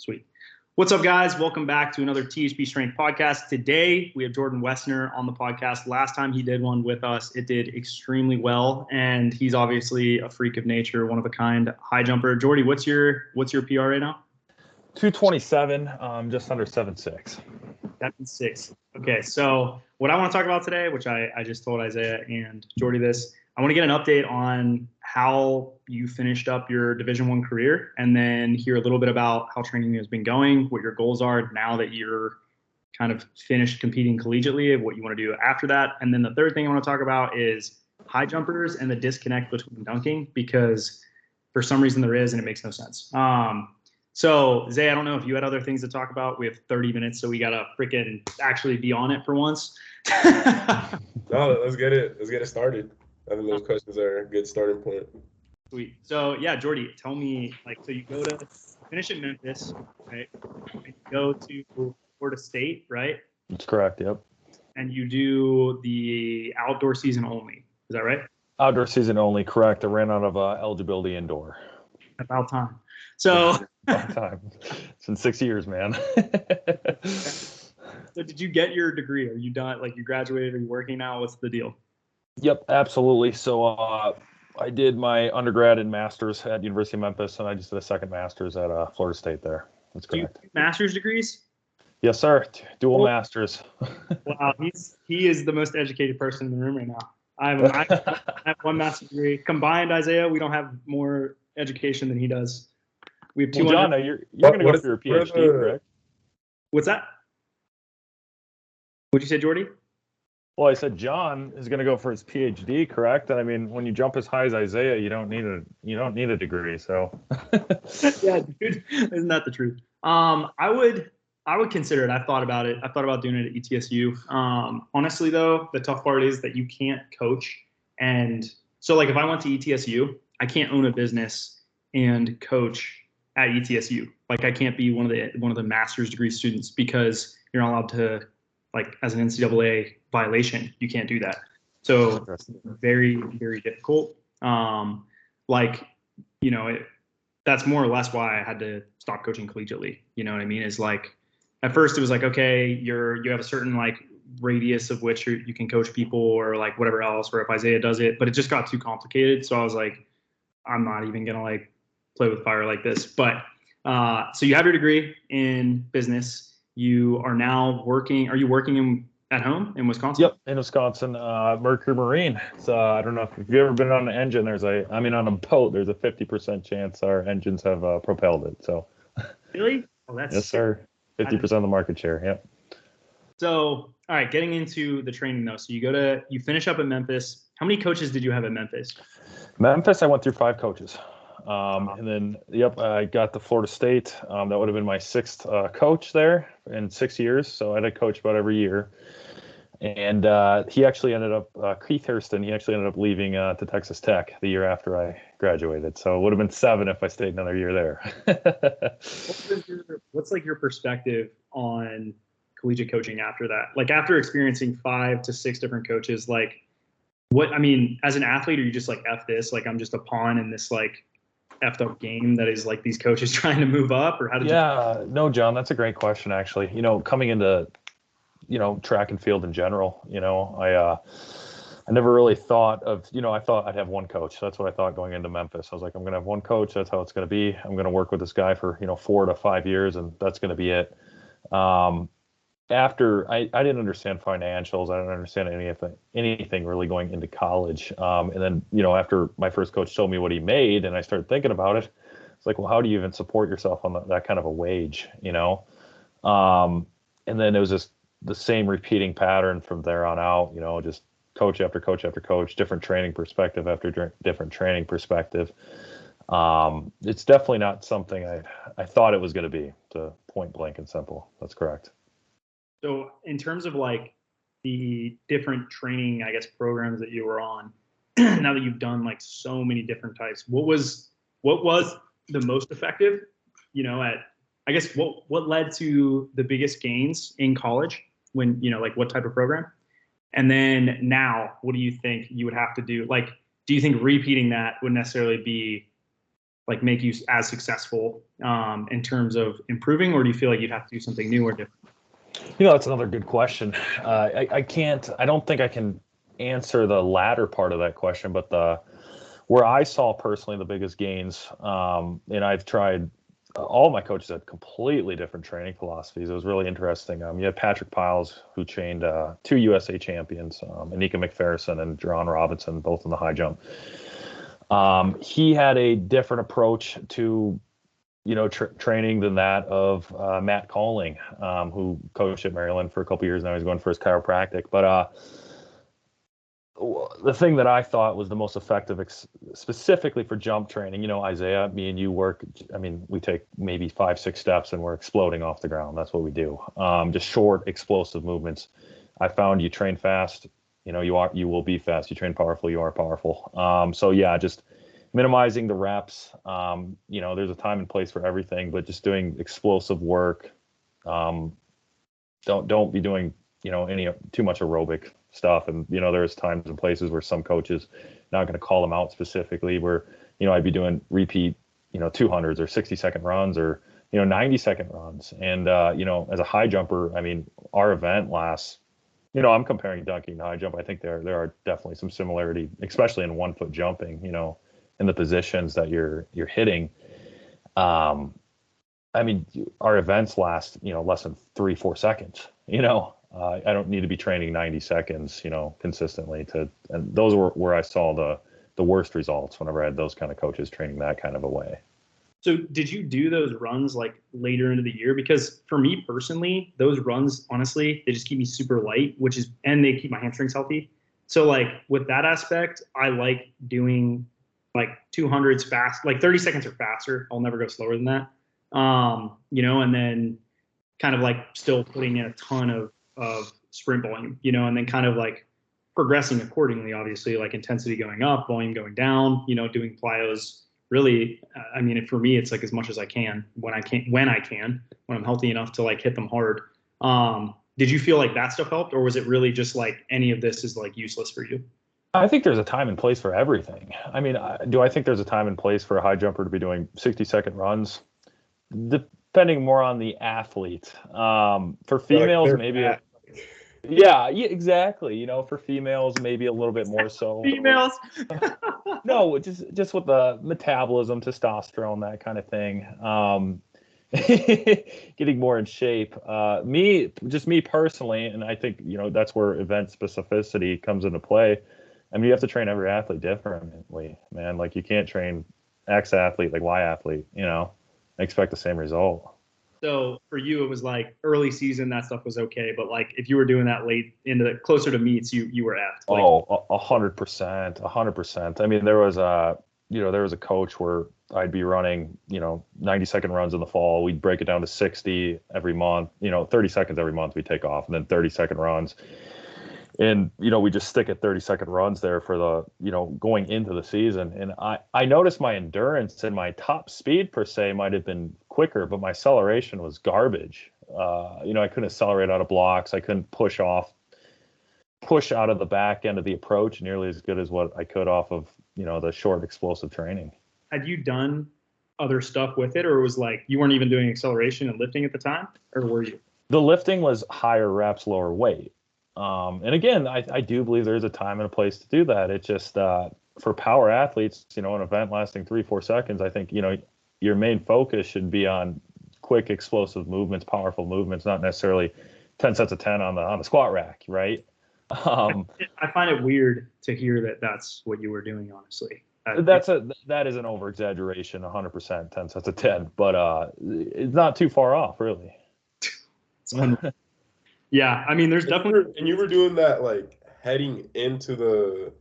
Sweet. What's up, guys? Welcome back to another THP Strength podcast. Today, we have Jordan Wesner on the podcast. Last time he did one with us, it did extremely well, and he's obviously a freak of nature, one of a kind high jumper. Jordy, what's your PR right now? 227, just under 7'6". 7'6". Okay, so what I want to talk about today, which I just told Isaiah and Jordy this, I want to get an update on how you finished up your Division I career, and then hear a little bit about how training has been going, what your goals are now that you're kind of finished competing collegiately, what you want to do after that. And then the third thing I want to talk about is high jumpers and the disconnect between dunking, because for some reason there is, and it makes no sense. So, Zay, I don't know if you had other things to talk about. We have 30 minutes, so we got to freaking actually be on it for once. No, let's get it started. I think those questions are a good starting point. Sweet. So, yeah, Jordy, tell me, so you go to finish at Memphis, right? And you go to Florida State, right? That's correct, yep. And you do the outdoor season only. Is that right? Outdoor season only, correct. I ran out of eligibility indoor. About time. So about time. It's been 6 years, man. So did you get your degree? Are you done? Like, you graduated? Are you working now? What's the deal? Yep, absolutely. So I did my undergrad and master's at University of Memphis, and I just did a second master's at Florida State there. That's correct. Do you do master's degrees? Yes, sir. Dual masters. Wow, he is the most educated person in the room right now. I have one master's degree. Combined, Isaiah, we don't have more education than he does. We have 200. Well, John, you're going to go for your PhD, correct? What's that? What'd you say, Jordy? Well, I said John is going to go for his PhD, correct? And I mean, when you jump as high as Isaiah, you don't need a degree. So. Yeah, dude, isn't that the truth? I would consider it. I've thought about it. I thought about doing it at ETSU. Honestly, though, the tough part is that you can't coach. And so, like, if I went to ETSU, I can't own a business and coach at ETSU. Like, I can't be one of the master's degree students, because you're not allowed to, like, as an NCAA violation, you can't do that. So very, very difficult. That's more or less why I had to stop coaching collegiately. You know what I mean? Is like, at first it was like, okay, you have a certain like radius of which you can coach people, or like whatever else, or if Isaiah does it, but it just got too complicated. So I was like, I'm not even gonna like play with fire like this. But so you have your degree in business. You are now working. Are you working at home in Wisconsin? Yep, in Wisconsin, Mercury Marine. So I don't know if you've ever been on an engine. On a boat, there's a 50% chance our engines have propelled it. So. Really? Oh, that's yes, sir. 50% of the market share. Yep. So, all right, getting into the training though. So you finish up at Memphis. How many coaches did you have at Memphis? Memphis, I went through 5 coaches. And then, I got to Florida State. That would have been my 6th coach there in 6 years. So I had a coach about every year. And he actually ended up, Keith Hurston, he actually ended up leaving to Texas Tech the year after I graduated. So it would have been 7 if I stayed another year there. What's like your perspective on collegiate coaching after that? Like, after experiencing 5 to 6 different coaches, like, as an athlete, are you just like, F this, like, I'm just a pawn in this like effed up game that is like these coaches trying to move up? Or how did you? No, John, that's a great question, actually. Coming into track and field in general, I never really thought of, I thought I'd have one coach. That's what I thought going into Memphis. I was like, I'm going to have one coach. That's how it's going to be. I'm going to work with this guy for, 4 to 5 years, and that's going to be it. After I didn't understand financials. I didn't understand anything really going into college. And then, after my first coach told me what he made and I started thinking about it, it's like, well, how do you even support yourself on that kind of a wage, And then it was just the same repeating pattern from there on out, just coach after coach after coach, different training perspective after different training perspective. It's definitely not something I thought it was going to be, to point blank and simple. That's correct. So in terms of like the different training, I guess, programs that you were on, now that you've done like so many different types, what was the most effective, I guess what led to the biggest gains in college when, like, what type of program? And then now, what do you think you would have to do? Like, do you think repeating that would necessarily be like make you as successful in terms of improving, or do you feel like you'd have to do something new or different? That's another good question. I don't think I can answer the latter part of that question, but where I saw personally the biggest gains, and I've tried, all my coaches had completely different training philosophies. It was really interesting. You had Patrick Piles, who trained 2 USA champions, Anika McPherson and Jerron Robinson, both in the high jump. He had a different approach to training than that of Matt Colling, who coached at Maryland for a couple years now. He's going for his chiropractic. But the thing that I thought was the most effective, specifically for jump training, Isaiah, me and you work. I mean, we take maybe 5-6 steps and we're exploding off the ground. That's what we do. Just short, explosive movements. I found you train fast, you will be fast. You train powerful, you are powerful. So yeah, just minimizing the reps. There's a time and place for everything, but just doing explosive work. Don't be doing, any too much aerobic stuff. And, there's times and places where some coaches, not going to call them out specifically, where, I'd be doing repeat, 200s or 60-second runs or, 90-second runs. And, as a high jumper, I mean, our event lasts, I'm comparing dunking to high jump. I think there are definitely some similarity, especially in 1-foot jumping, in the positions that you're hitting. I mean, our events last, less than 3-4 seconds, I don't need to be training 90 seconds, consistently and those were where I saw the worst results whenever I had those kind of coaches training that kind of a way. So did you do those runs like later into the year? Because for me personally, those runs, honestly, they just keep me super light, and they keep my hamstrings healthy. So like with that aspect, I like doing like 200s fast, like 30 seconds or faster. I'll never go slower than that. And then kind of like still putting in a ton of sprint volume, and then kind of like progressing accordingly, obviously, like intensity going up, volume going down, doing plyos. Really, I mean, for me, it's like as much as I can when I'm healthy enough to like hit them hard. Did you feel like that stuff helped, or was it really just like any of this is like useless for you? I think there's a time and place for everything. I mean, do I think there's a time and place for a high jumper to be doing 60-second runs? Depending more on the athlete. For females, maybe. Yeah, exactly. For females, maybe a little bit more so. Females. No, just with the metabolism, testosterone, that kind of thing. Getting more in shape. Me personally, and I think that's where event specificity comes into play. I mean, you have to train every athlete differently, man. Like you can't train X athlete like Y athlete, expect the same result. So for you, it was like early season, that stuff was okay. But like if you were doing that late into the closer to meets, you were effed. Like, 100%. I mean, there was a coach where I'd be running, 90-second runs in the fall. We'd break it down to 60 every month, 30 seconds every month we take off, and then 30-second runs. And, we just stick at 30-second runs there for the, going into the season. And I noticed my endurance and my top speed per se might have been quicker, but my acceleration was garbage. I couldn't accelerate out of blocks. I couldn't push out of the back end of the approach nearly as good as what I could off of, the short explosive training. Had you done other stuff with it, or was like you weren't even doing acceleration and lifting at the time, or were you? The lifting was higher reps, lower weight. And again, I do believe there's a time and a place to do that. It's just for power athletes, an event lasting 3-4 seconds, I think, your main focus should be on quick, explosive movements, powerful movements, not necessarily 10 sets of 10 on the squat rack, right? I find it weird to hear that that's what you were doing, honestly. That is an over exaggeration, 100%, 10 sets of 10, but it's not too far off, really. Yeah, I mean, there's definitely. And you were doing that like heading into the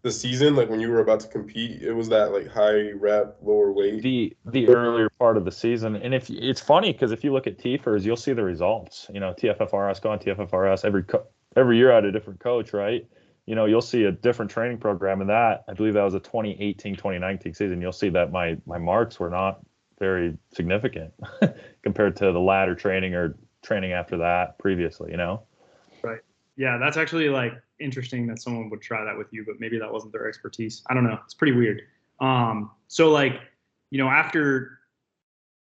season, like when you were about to compete. It was that like high rep, lower weight. The earlier part of the season, and if it's funny because if you look at TFers, you'll see the results. TFFRS gone, TFFRS every year I had a different coach, right? You'll see a different training program, and that I believe that was a 2018-2019 season. You'll see that my marks were not very significant compared to the latter training or training after that previously, Right. Yeah, that's actually like interesting that someone would try that with you, but maybe that wasn't their expertise. I don't know. It's pretty weird. So like after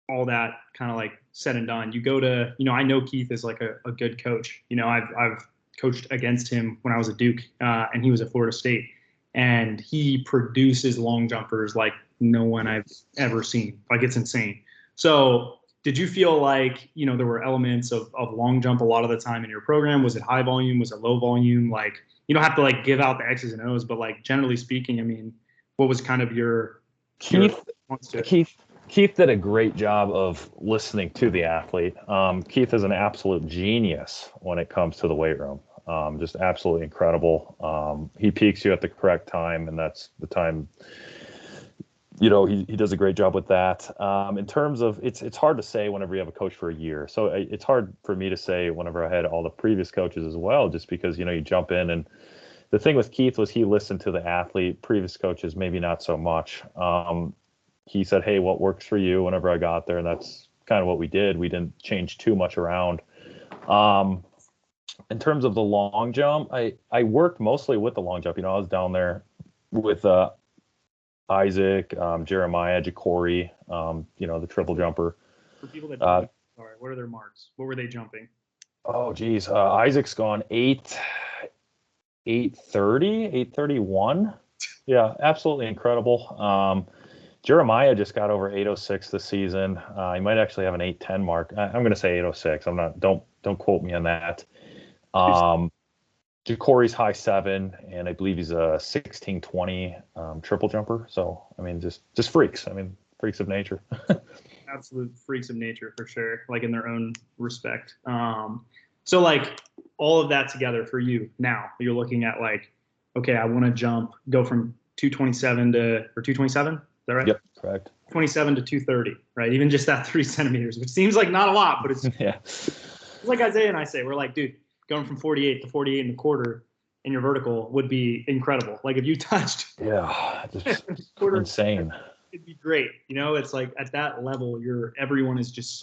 all that kind of like said and done, you go to, I know Keith is like a good coach. I've coached against him when I was at Duke, and he was at Florida State, and he produces long jumpers like no one I've ever seen. Like, it's insane. So did you feel like, there were elements of long jump a lot of the time in your program? Was it high volume? Was it low volume? Like, you don't have to like give out the X's and O's, but like generally speaking, I mean, what was kind of your Keith did a great job of listening to the athlete. Keith is an absolute genius when it comes to the weight room. Just absolutely incredible. He peaks you at the correct time, and that's the time. He does a great job with that. In terms of, it's hard to say whenever you have a coach for a year. So it's hard for me to say whenever I had all the previous coaches as well, just because, you jump in. And the thing with Keith was he listened to the athlete. Previous coaches, maybe not so much. He said, hey, what works for you whenever I got there? And that's kind of what we did. We didn't change too much around. In terms of the long jump, I worked mostly with the long jump. I was down there with Isaac, Jeremiah, Ja'Cory, the triple jumper. For people that don't sorry, what are their marks? What were they jumping? Oh, geez. Isaac's gone 830, 831. Yeah, absolutely incredible. Jeremiah just got over 806 this season. He might actually have an 810 mark. I'm going to say 806. I'm not. Don't quote me on that. Ja'Cory's high 7, and I believe he's a 1620 triple jumper. So I mean, just freaks. I mean, freaks of nature. Absolute freaks of nature for sure, like in their own respect. So like all of that together for you now, you're looking at like, okay, I want to go from 227 to 227. Is that right? Yep, correct. 27 to 230, right? Even just that 3 centimeters, which seems like not a lot, but it's yeah. It's like Isaiah and I say, we're like, dude, going from 48 to 48 and a quarter in your vertical would be incredible. Like if you touched just insane. It'd be great. It's like at that level, everyone is just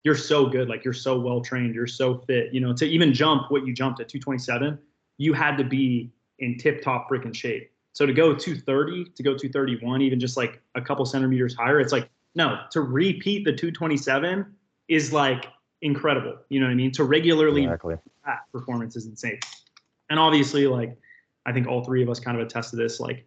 you're so good. Like you're so well trained. You're so fit. To even jump what you jumped at 227, you had to be in tip top freaking shape. So to go 230, to go 231, even just like a couple centimeters higher, it's like, no, to repeat the 227 is like incredible. You know what I mean? To regularly that performance is insane. And obviously, like, I think all three of us kind of attest to this. Like,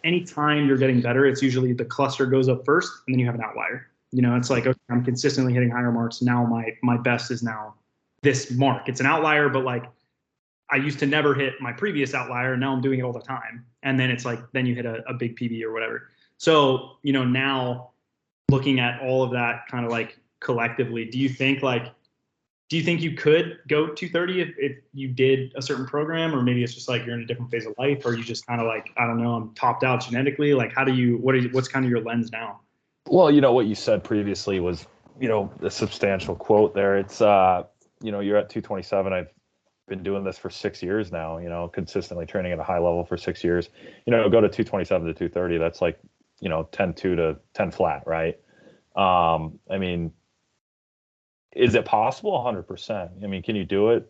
anytime you're getting better, it's usually the cluster goes up first and then you have an outlier. It's like, okay, I'm consistently hitting higher marks. Now my best is now this mark. It's an outlier, but like I used to never hit my previous outlier. And now I'm doing it all the time. And then it's like, then you hit a big PB or whatever. So, now looking at all of that kind of like collectively, do you think you could go 230 if you did a certain program, or maybe it's just like you're in a different phase of life, or you just kind of like, I don't know, I'm topped out genetically? Like, what's kind of your lens now? Well, what you said previously was, a substantial quote there. It's, you're at 227. I've been doing this for 6 years now, consistently training at a high level for 6 years. Go to 227 to 230. That's like, 10-2 to 10 flat, right? I mean, is it possible? 100%. I mean, can you do it?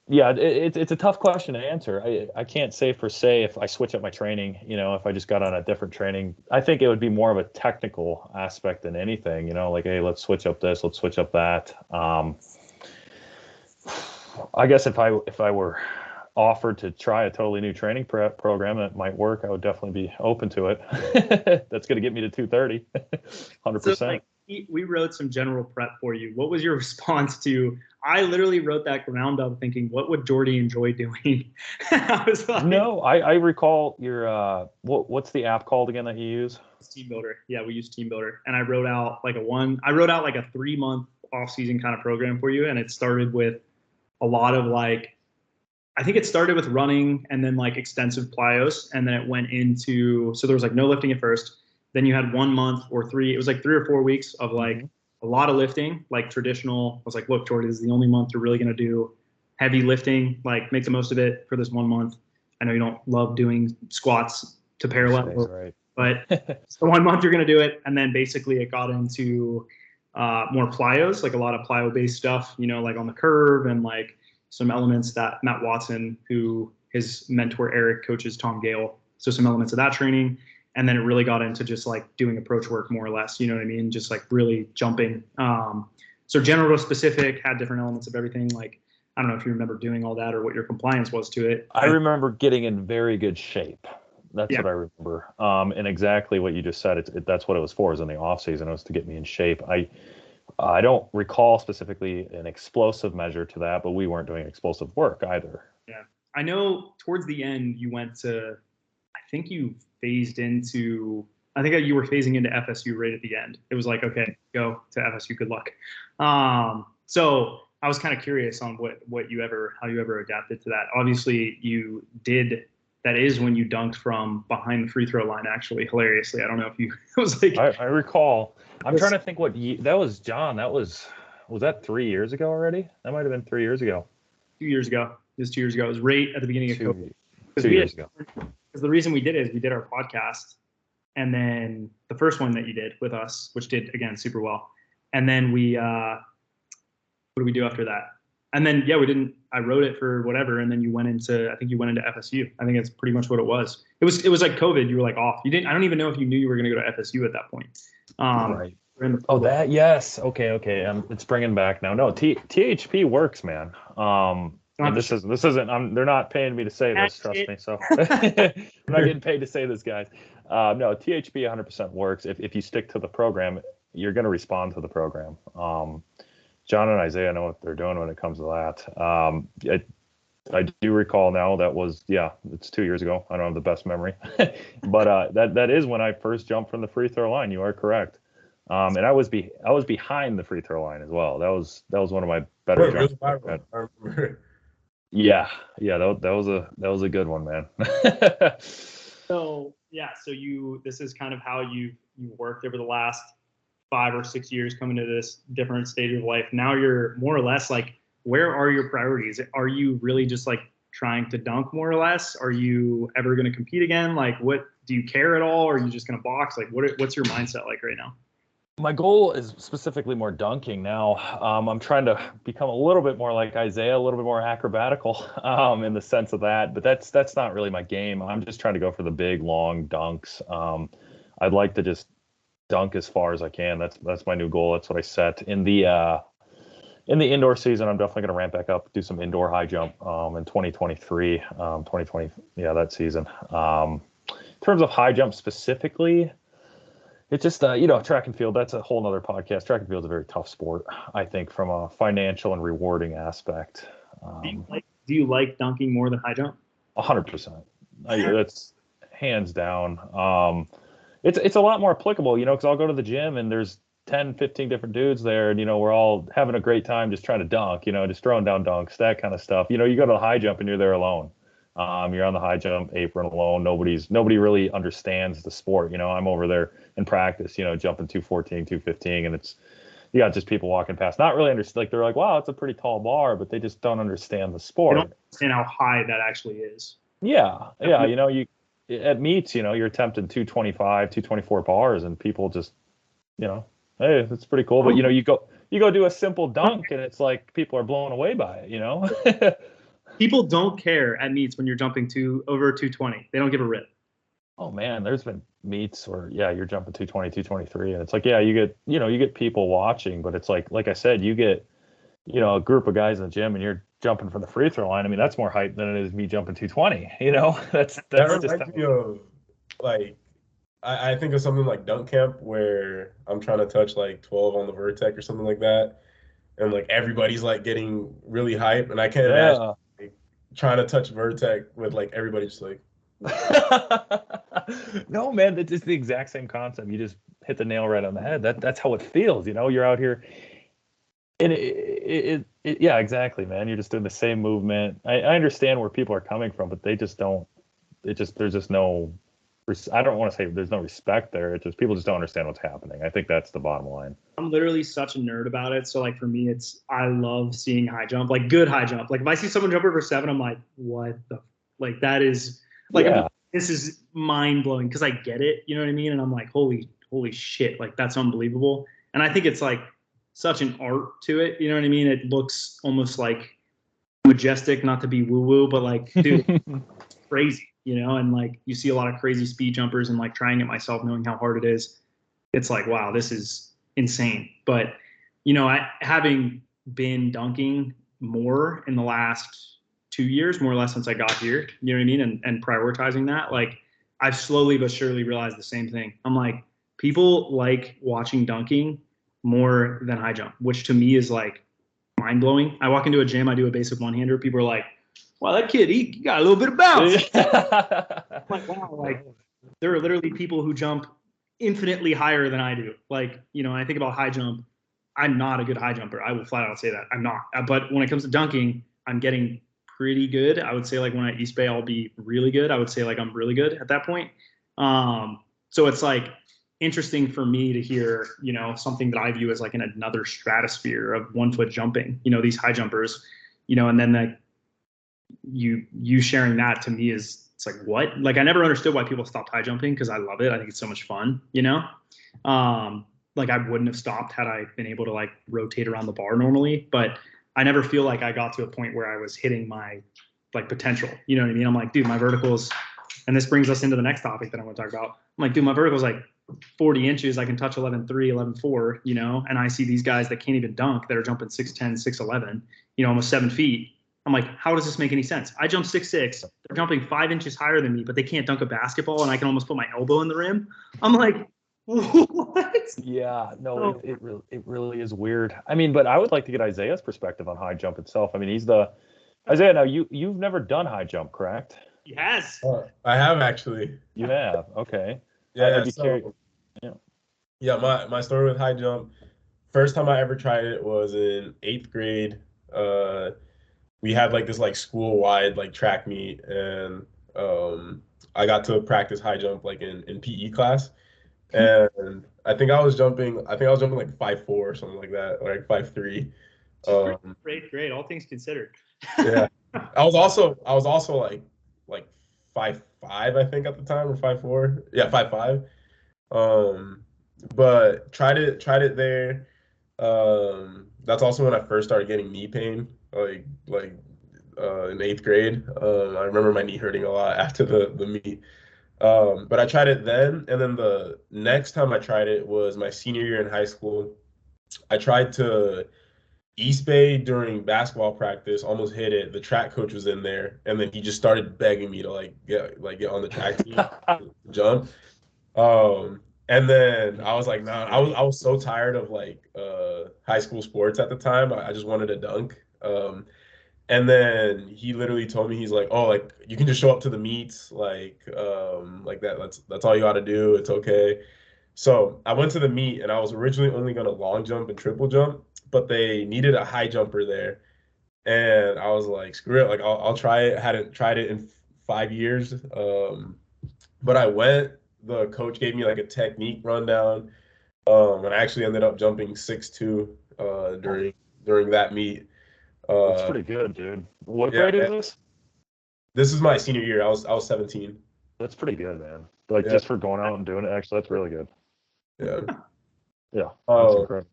It's a tough question to answer. I can't say if I switch up my training, if I just got on a different training. I think it would be more of a technical aspect than anything, like, hey, let's switch up this, let's switch up that. I guess if I were offered to try a totally new training prep program that might work, I would definitely be open to it. That's going to get me to 230, 100%. So, like, we wrote some general prep for you. What was your response to? I literally wrote that ground up thinking, what would Jordy enjoy doing? I was like, no, I recall your what's the app called again that you use? Team Builder. Yeah, we use Team Builder, and I wrote out like a 3-month off-season kind of program for you, and it started with a lot of like, I think it started with running and then like extensive plyos, and then it went into, so there was like no lifting at first. Then you had 1 month or 3, it was like 3 or 4 weeks of like a lot of lifting, like traditional. I was like, look, Jordy, this is the only month you're really going to do heavy lifting, like make the most of it for this 1 month. I know you don't love doing squats to parallel, right, but it's the 1 month you're going to do it. And then basically it got into more plyos, like a lot of plyo based stuff, like on the curve, and like some elements that Matt Watson, who his mentor Eric coaches Tom Gale, So some elements of that training. And then it really got into just like doing approach work more or less, you know what I mean? Just like really jumping. So general to specific had different elements of everything. Like, I don't know if you remember doing all that or what your compliance was to it. I remember getting in very good shape. That's Yeah. what I remember. And exactly what you just said, that's what it was for, is in the off season. It was to get me in shape. I don't recall specifically an explosive measure to that, but we weren't doing explosive work either. Yeah. I know towards the end you went to, I think you phased into, I think you were phasing into FSU right at the end. It was like, okay, go to FSU, good luck. So I was kind of curious on how you ever adapted to that. Obviously you did. That is when you dunked from behind the free throw line, actually, hilariously. I don't know if you, it was like. I recall. I'm trying to think that was, John. Was that 3 years ago already? That might have been 3 years ago. 2 years ago. It was 2 years ago. It was right at the beginning of COVID. 2 years ago. Because the reason we did it is we did our podcast, and then the first one that you did with us, which did, again, super well. And then we, what did we do after that? And then, I wrote it for whatever. And then I think you went into FSU. I think that's pretty much what it was. It was like COVID. You were like off. I don't even know if you knew you were going to go to FSU at that point. Right. Oh, that, yes. Okay. It's bringing back now. No, THP works, man. And this isn't, they're not paying me to say this, trust me. So I'm not getting paid to say this, guys. No, THP 100% works. If you stick to the program, you're going to respond to the program. John and Isaiah know what they're doing when it comes to that. I do recall now it's 2 years ago. I don't have the best memory, but that is when I first jumped from the free throw line. You are correct. And I was behind the free throw line as well. That was one of my better jumps. Yeah, that was a good one, man. So this is kind of how you worked over the last 5 or 6 years coming to this different stage of life. Now you're more or less like, where are your priorities? Are you really just like trying to dunk more or less? Are you ever going to compete again? Like, what do you care at all? Or are you just going to box? Like, what's your mindset like right now? My goal is specifically more dunking now. I'm trying to become a little bit more like Isaiah, a little bit more acrobatical in the sense of that. But that's not really my game. I'm just trying to go for the big, long dunks. I'd like to just dunk as far as I can. That's my new goal. That's what I set in the indoor season. I'm definitely going to ramp back up, do some indoor high jump in 2023, 2020. Yeah, that season. In terms of high jump specifically, it's just track and field. That's a whole nother podcast. Track and field is a very tough sport, I think, from a financial and rewarding aspect. Do you like dunking more than high jump? 100%. That's hands down. It's a lot more applicable, because I'll go to the gym and there's 10, 15 different dudes there, and we're all having a great time just trying to dunk, just throwing down dunks, that kind of stuff. You go to the high jump and you're there alone. You're on the high jump apron alone. Nobody really understands the sport. I'm over there in practice, jumping 214, 215, and you got just people walking past, not really understand. Like, they're like, wow, it's a pretty tall bar, but they just don't understand the sport. They don't understand how high that actually is. Yeah. You at meets, you're attempting 225, 224 bars, and people just, hey, that's pretty cool. But you go do a simple dunk, and it's like people are blown away by it. People don't care at meets when you're jumping over 220. They don't give a rip. Oh man, there's been meets where you're jumping 220, 223, and it's like you get people watching, but it's like I said, you get a group of guys in the gym, and you're jumping from the free throw line. I mean, that's more hype than it is me jumping 220. That's just like I think of something like dunk camp where I'm trying to touch like 12 on the vertex or something like that, and like everybody's like getting really hype, and I can't imagine trying to touch vertex with like everybody just like. No, man, it's the exact same concept. You just hit the nail right on the head. That's how it feels. You're out here, and yeah, exactly, man. You're just doing the same movement. I understand where people are coming from, but they just don't. There's just no. I don't want to say there's no respect there. It's just people just don't understand what's happening. I think that's the bottom line. I'm literally such a nerd about it. So like for me, I love seeing high jump, like good high jump. Like if I see someone jump over 7, I'm like, what the, like that is like, this is mind blowing because I get it. You know what I mean? And I'm like, holy shit, like that's unbelievable. And I think it's like such an art to it. You know what I mean? It looks almost like majestic, not to be woo woo, but like, dude, crazy. you know, and like you see a lot of crazy speed jumpers and like trying it myself, knowing how hard it is. It's like, wow, this is insane. But, you know, having been dunking more in the last 2 years, more or less since I got here, you know what I mean? And prioritizing that, like I've slowly but surely realized the same thing. I'm like, people like watching dunking more than high jump, which to me is like mind blowing. I walk into a gym, I do a basic one-hander. People are like, wow, that kid, he got a little bit of bounce. I'm like, wow, like there are literally people who jump infinitely higher than I do. Like, you know, I think about high jump. I'm not a good high jumper. I will flat out say that I'm not. But when it comes to dunking, I'm getting pretty good. I would say like when at East Bay, I'll be really good. I would say like I'm really good at that point. So it's like interesting for me to hear, you know, something that I view as like in another stratosphere of 1 foot jumping, you know, these high jumpers, you know, and then like you sharing that to me is, it's like, what? Like I never understood why people stopped high jumping, because I love it. I think it's so much fun, you know? Like I wouldn't have stopped had I been able to like rotate around the bar normally, but I never feel like I got to a point where I was hitting my like potential. You know what I mean? I'm like, dude, my verticals, and this brings us into the next topic that I want to talk about. I'm like, dude, my vertical's like 40 inches. I can touch 11.3, 11.4, you know, and I see these guys that can't even dunk that are jumping 6'10, 6'11, you know, almost 7 feet. I'm like, how does this make any sense? I jump 6'6". They're jumping 5 inches higher than me, but they can't dunk a basketball, and I can almost put my elbow in the rim. I'm like, what? Yeah, no, it really is weird. I mean, but I would like to get Isaiah's perspective on high jump itself. I mean, he's the Isaiah. Now you've never done high jump, correct? He has. I have actually. You have, okay. Yeah, I'd be curious. Yeah, my story with high jump. First time I ever tried it was in 8th grade. We had like this like school wide like track meet, and I got to practice high jump like in PE class. And I think I was jumping like 5'4" or something like that, or like 5'3". Great, all things considered. Yeah. I was also like 5'5", I think at the time, or 5'4". Yeah, 5'5". But tried it there. That's also when I first started getting knee pain, like in 8th grade. I remember my knee hurting a lot after the meet. But I tried it then, and then the next time I tried it was my senior year in high school. I tried to East Bay during basketball practice, almost hit it. The track coach was in there, and then he just started begging me to get on the track team, to jump. And then I was like, nah, I was so tired of like high school sports at the time. I just wanted to dunk. And then he literally told me, he's like, oh, like you can just show up to the meets, like that. That's all you got to do. It's okay. So I went to the meet, and I was originally only gonna long jump and triple jump, but they needed a high jumper there, and I was like, screw it, like I'll try it. Hadn't tried it in 5 years, but I went. The coach gave me like a technique rundown, and I actually ended up jumping 6'2" during that meet. That's pretty good, dude. What grade is this? This is my senior year. I was 17. That's pretty good, man. Like just for going out and doing it, actually, that's really good. Yeah. Yeah. That's incredible.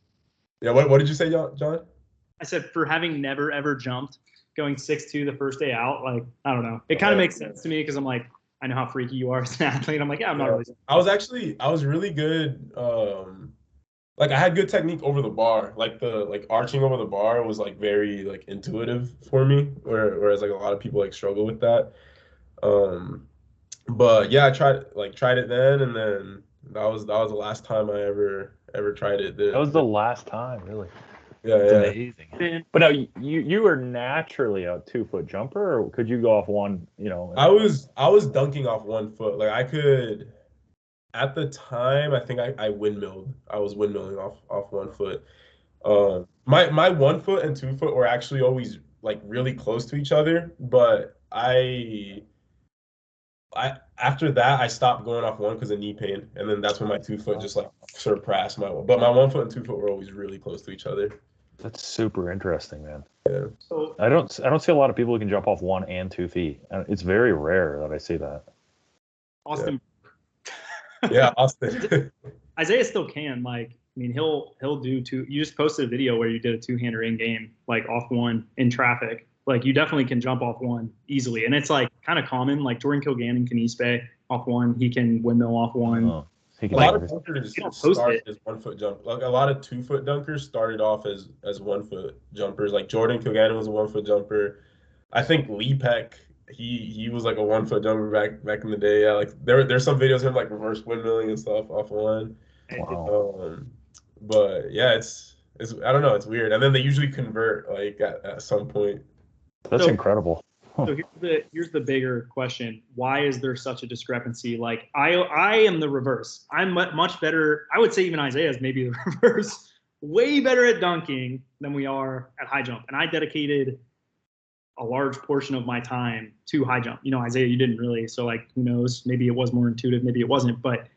Yeah. What did you say, John? I said, for having never ever jumped, going 6'2" the first day out, like I don't know. It kind of makes sense to me, because I'm like, I know how freaky you are as an athlete. I'm like, yeah, I'm not really. I was really good. Like I had good technique over the bar. Like the arching over the bar was like very like intuitive for me, whereas like a lot of people like struggle with that. But yeah, I tried it then, and then that was the last time I ever tried it. That was the last time, really. Yeah, it's amazing. But now you were naturally a 2 foot jumper, or could you go off one? You know, I was dunking off 1 foot. Like I could. At the time, I think I windmilled. I was windmilling off 1 foot. My 1 foot and 2 foot were actually always like really close to each other, but I after that I stopped going off one because of knee pain, and then that's when my 2 foot just like surpassed my one. But my 1 foot and 2 foot were always really close to each other. That's super interesting, man. Yeah. So I don't see a lot of people who can jump off 1 and 2 feet. It's very rare that I see that. Austin. Yeah, Austin. Isaiah still can. Like, I mean, he'll do two. You just posted a video where you did a 2-hander in game, like off one in traffic. Like you definitely can jump off one easily, and it's like kind of common. Like Jordan Kilgannon can Eastbay off one. He can windmill off one. He A can lot like, of dunkers you don't post started it. as 1 foot jump. Like a lot of 2 foot dunkers started off as 1 foot jumpers. Like Jordan Kilgannon was a 1 foot jumper. I think Lee Peck, he was like a 1 foot jumper back in the day. Yeah, like there's some videos of him like reverse windmilling and stuff off one. wow. But yeah, it's I don't know, it's weird. And then they usually convert like at some point. That's So- incredible. So here's the bigger question: why is there such a discrepancy? Like I am the reverse. I'm much better. I would say even Isaiah is maybe the reverse. Way better at dunking than we are at high jump, and I dedicated a large portion of my time to high jump. You know, Isaiah, you didn't really. So like, who knows? Maybe it was more intuitive. Maybe it wasn't. But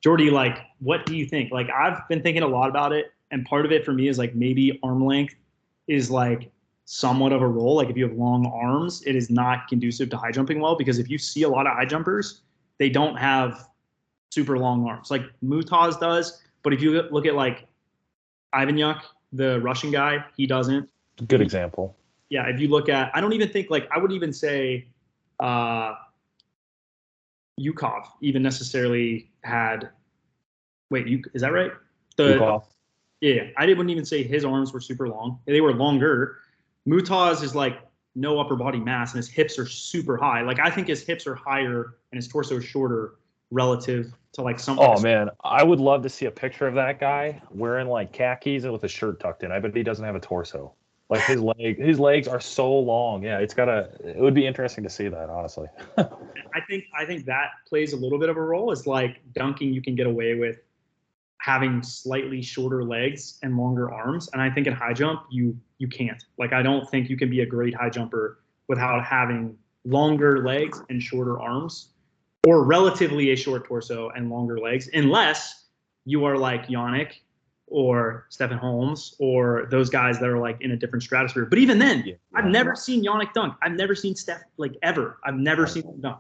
Jordy, like, what do you think? Like, I've been thinking a lot about it, and part of it for me is like maybe arm length is like somewhat of a role. Like if you have long arms, it is not conducive to high jumping well, because if you see a lot of high jumpers, they don't have super long arms. Like Mutaz does, but if you look at like Ivanyuk, the Russian guy, he doesn't. Good example. Yeah, if you look at, I don't even think like I would even say Yukov even necessarily had. Wait, is that right? Yukov. Yeah, I wouldn't even say his arms were super long. They were longer. Mutaz is like no upper body mass, and his hips are super high. Like I think his hips are higher and his torso is shorter relative to like some. Oh man, I would love to see a picture of that guy wearing like khakis and with a shirt tucked in. I bet he doesn't have a torso. Like his legs are so long. Yeah, it would be interesting to see that, honestly. I think that plays a little bit of a role. It's like dunking, you can get away with having slightly shorter legs and longer arms, and I think in high jump you can't. Like I don't think you can be a great high jumper without having longer legs and shorter arms, or relatively a short torso and longer legs, unless you are like Yannick or Stephen Holmes or those guys that are like in a different stratosphere. But even then, yeah. I've never seen Yannick dunk. I've never seen Steph like ever. I've never seen him dunk.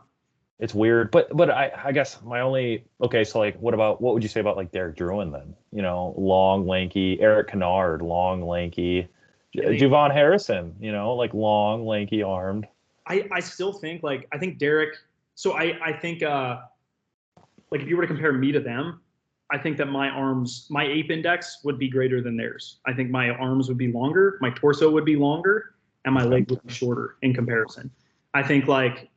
It's weird, but I guess my only so like what would you say about like Derek Drouin then? You know, long, lanky. Eric Kennard, long, lanky. Javon Harrison, you know, like long, lanky armed. I still think like I think Derek. So I think like if you were to compare me to them, I think that my ape index would be greater than theirs. I think my arms would be longer, my torso would be longer, and my leg would be shorter in comparison. I think like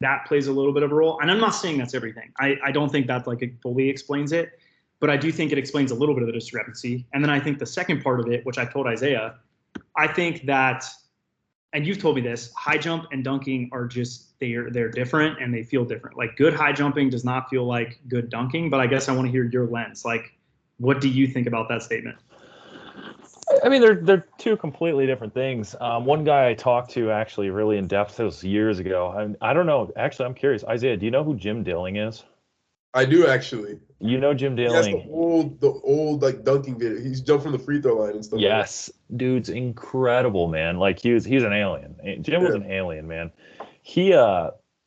that plays a little bit of a role. And I'm not saying that's everything. I don't think that like it fully explains it, but I do think it explains a little bit of the discrepancy. And then I think the second part of it, which I told Isaiah, I think that, and you've told me this, high jump and dunking are just, they're different and they feel different. Like good high jumping does not feel like good dunking, but I guess I want to hear your lens. Like, what do you think about that statement? I mean, they're two completely different things. One guy I talked to actually really in depth, it was years ago. I don't know. Actually, I'm curious. Isaiah, do you know who Jim Dilling is? I do actually. You know Jim Dilling? Yes, the old like dunking video. He's jumped from the free throw line and stuff. Yes, like dude's incredible, man. Like he's an alien. Jim was an alien, man.